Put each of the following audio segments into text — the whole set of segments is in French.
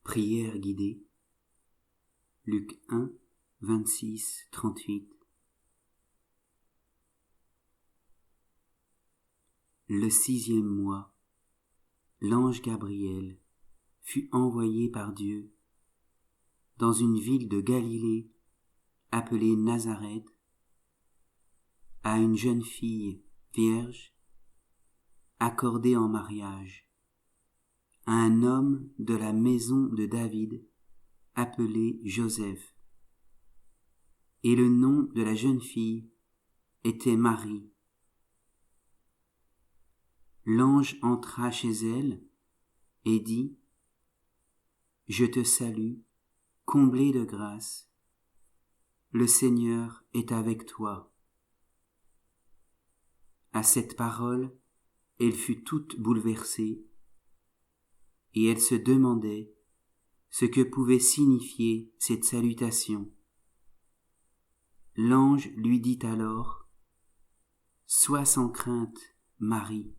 Prière guidée. Luc 1, 26, 38. Le 6e mois, l'ange Gabriel fut envoyé par Dieu dans une ville de Galilée appelée Nazareth à une jeune fille vierge accordée en mariage à un homme de la maison de David appelé Joseph. Et le nom de la jeune fille était Marie. L'ange entra chez elle et dit : « Je te salue, comblée de grâce, le Seigneur est avec toi. » À cette parole, elle fut toute bouleversée, et elle se demandait ce que pouvait signifier cette salutation. L'ange lui dit alors : « Sois sans crainte, Marie,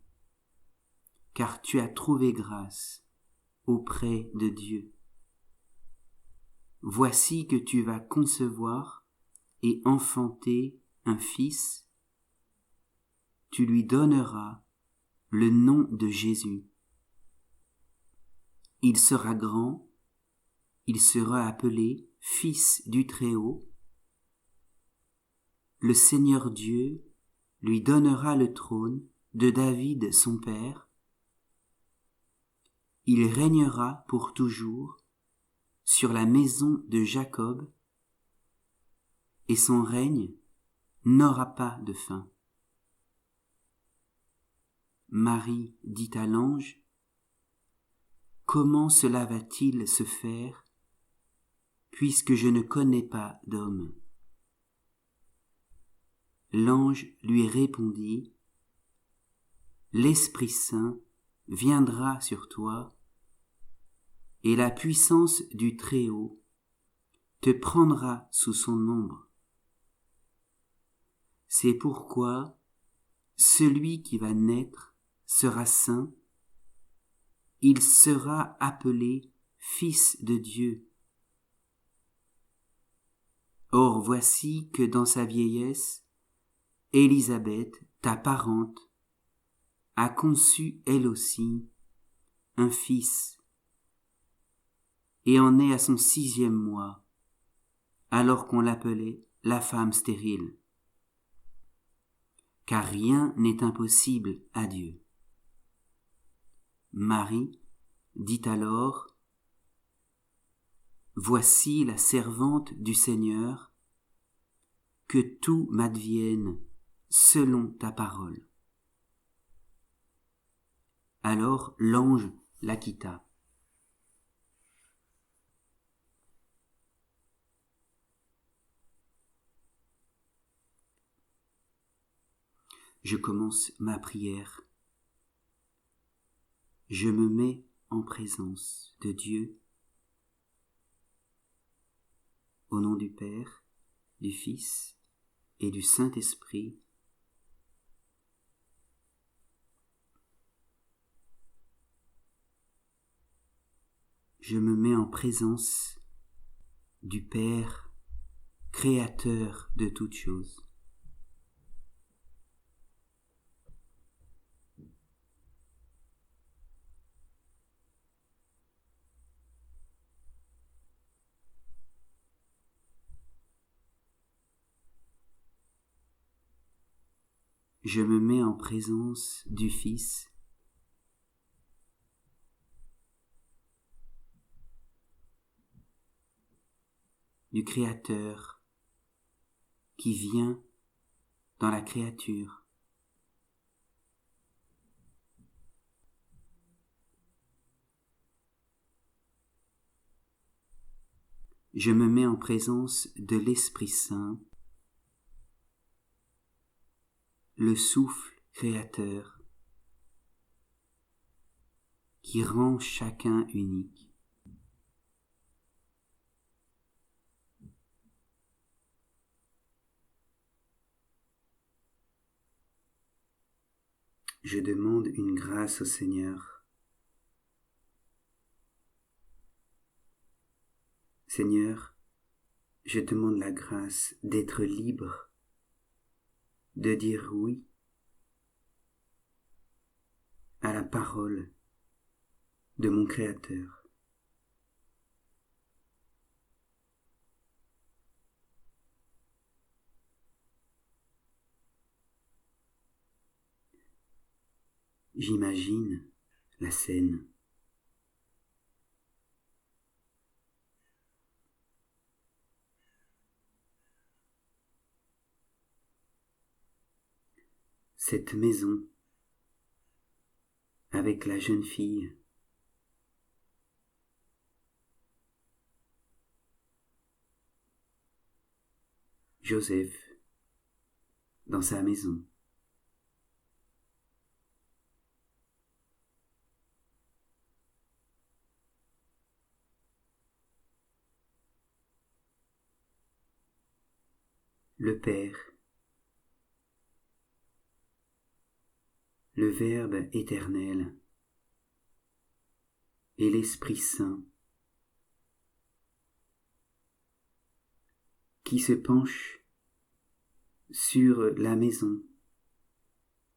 car tu as trouvé grâce auprès de Dieu. Voici que tu vas concevoir et enfanter un fils. Tu lui donneras le nom de Jésus. Il sera grand, il sera appelé Fils du Très-Haut. Le Seigneur Dieu lui donnera le trône de David son père. Il régnera pour toujours sur la maison de Jacob, et son règne n'aura pas de fin. » Marie dit à l'ange : « Comment cela va-t-il se faire, puisque je ne connais pas d'homme ? » L'ange lui répondit : « L'Esprit Saint viendra sur toi, et la puissance du Très-Haut te prendra sous son ombre. C'est pourquoi celui qui va naître sera saint, il sera appelé Fils de Dieu. Or voici que dans sa vieillesse, Élisabeth, ta parente, a conçu elle aussi un fils, et en est à son 6e mois, alors qu'on l'appelait la femme stérile. Car rien n'est impossible à Dieu. » Marie dit alors : « Voici la servante du Seigneur, que tout m'advienne selon ta parole. » Alors l'ange la quitta. Je commence ma prière. Je me mets en présence de Dieu, au nom du Père, du Fils et du Saint-Esprit. Je me mets en présence du Père, créateur de toutes choses. Je me mets en présence du Fils, du Créateur qui vient dans la créature. Je me mets en présence de l'Esprit Saint, le souffle créateur qui rend chacun unique. Je demande une grâce au Seigneur. Seigneur, je te demande la grâce d'être libre, de dire oui à la parole de mon Créateur. J'imagine la scène. Cette maison avec la jeune fille, Joseph, dans sa maison. Le Père, le Verbe éternel et l'Esprit Saint qui se penchent sur la maison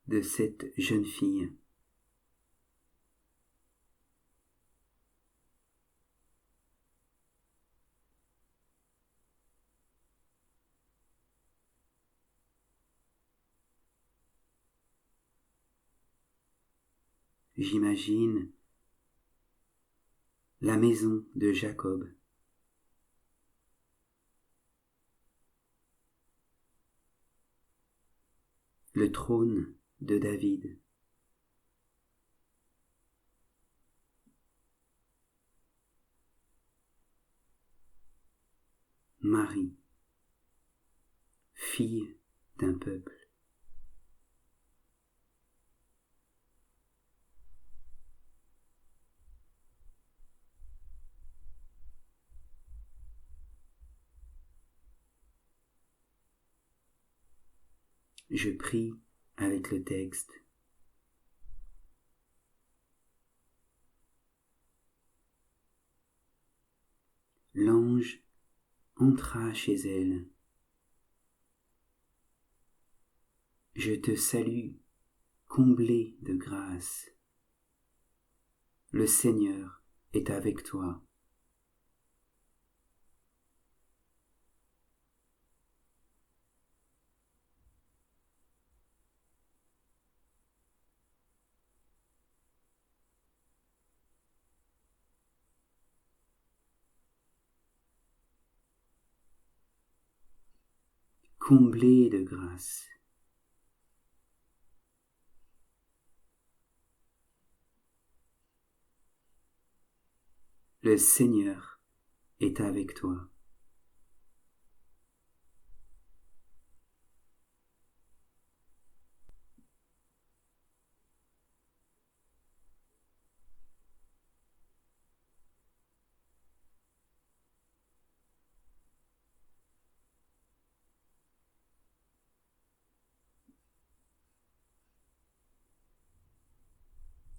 de cette jeune fille. J'imagine la maison de Jacob, le trône de David, Marie, fille d'un peuple. Je prie avec le texte. L'ange entra chez elle. Je te salue, comblée de grâce. Le Seigneur est avec toi. Comblée de grâce. Le Seigneur est avec toi.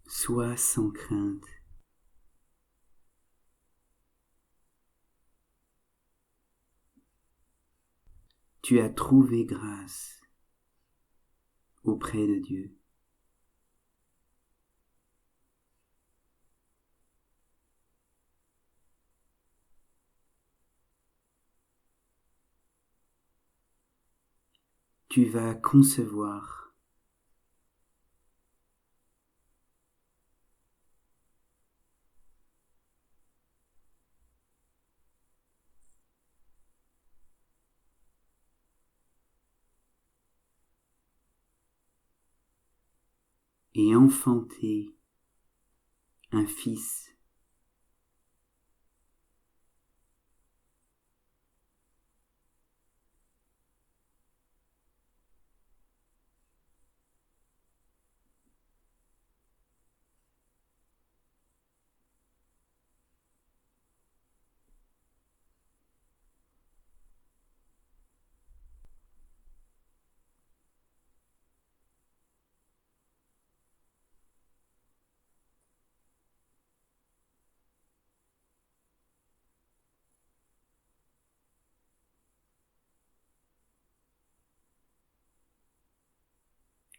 Sois sans crainte. Tu as trouvé grâce auprès de Dieu. Tu vas concevoir et enfanter un fils.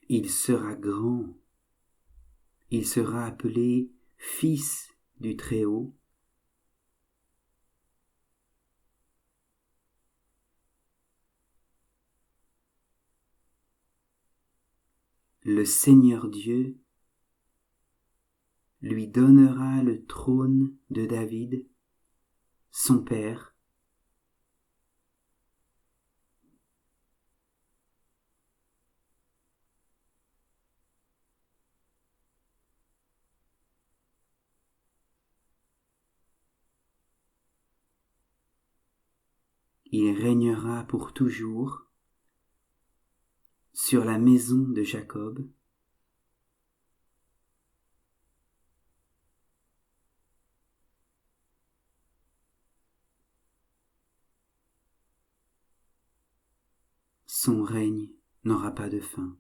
Il sera grand, il sera appelé Fils du Très-Haut. Le Seigneur Dieu lui donnera le trône de David, son père. Il régnera pour toujours sur la maison de Jacob. Son règne n'aura pas de fin.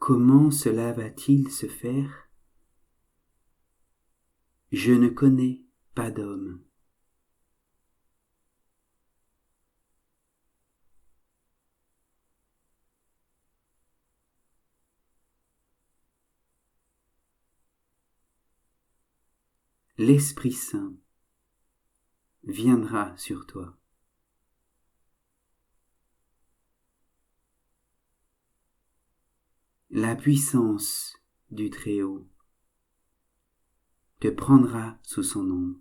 Comment cela va-t-il se faire? Je ne connais pas d'homme. L'Esprit Saint viendra sur toi. La puissance du Très-Haut te prendra sous son ombre.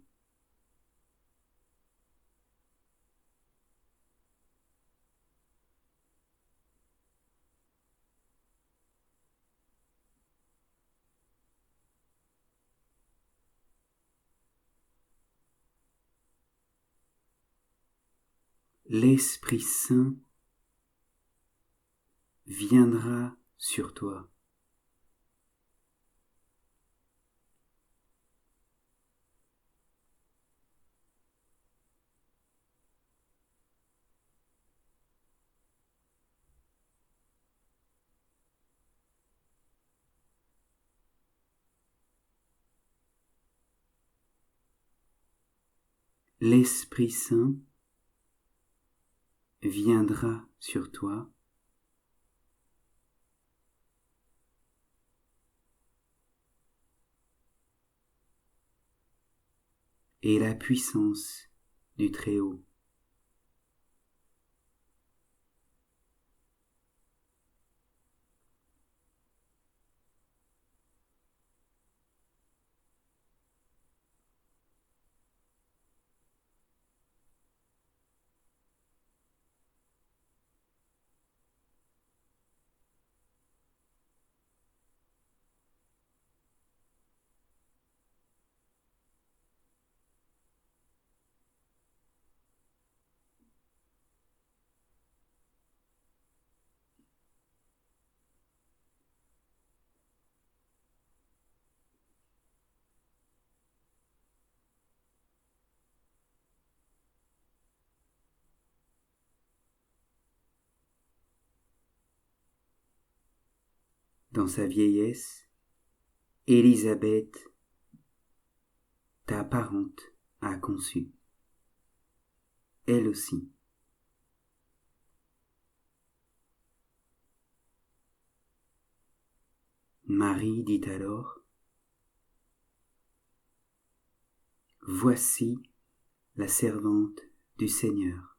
L'Esprit Saint viendra sur toi. L'Esprit Saint viendra sur toi. Et la puissance du Très-Haut. Dans sa vieillesse, Élisabeth, ta parente, a conçu, elle aussi. Marie dit alors, voici la servante du Seigneur.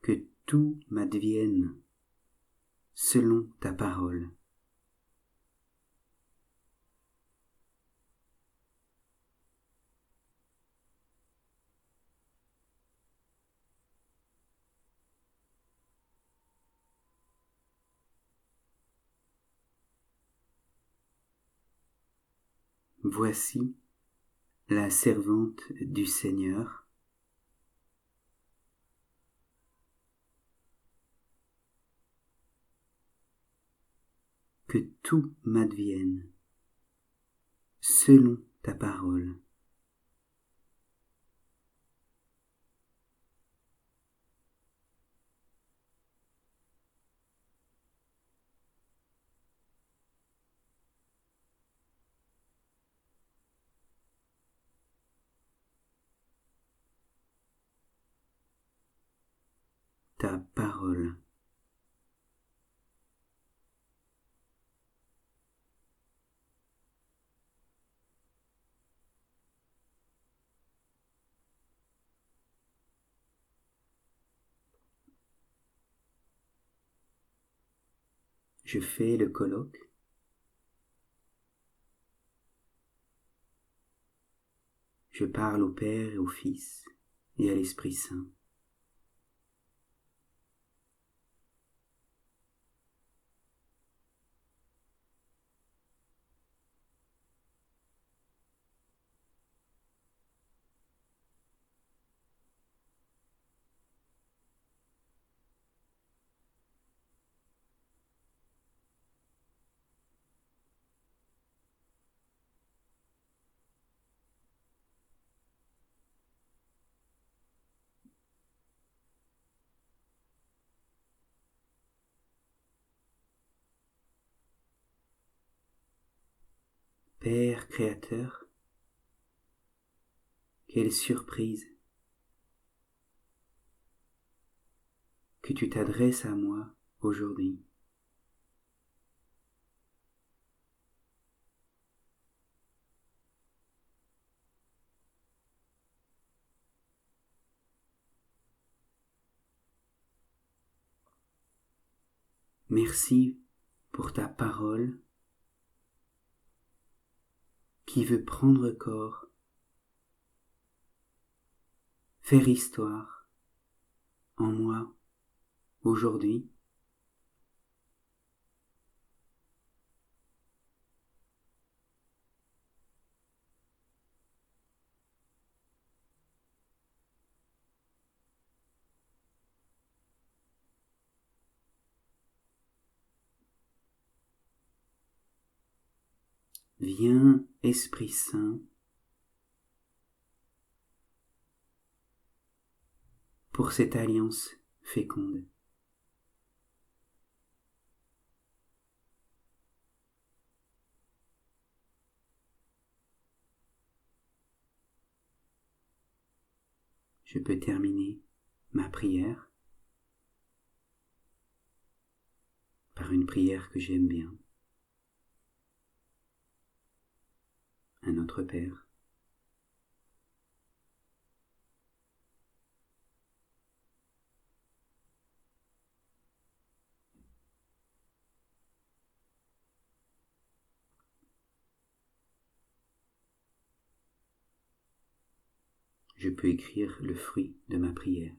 Que tout m'advienne selon ta parole. Voici la servante du Seigneur. tout m'advienne selon ta parole. Ta parole. Je fais le colloque. Je parle au Père et au Fils et à l'Esprit Saint. Père créateur, quelle surprise que tu t'adresses à moi aujourd'hui. Merci pour ta parole qui veut prendre corps, faire histoire en moi aujourd'hui. Viens, Esprit Saint, pour cette alliance féconde. Je peux terminer ma prière par une prière que j'aime bien. Un Notre Père. Je peux écrire le fruit de ma prière.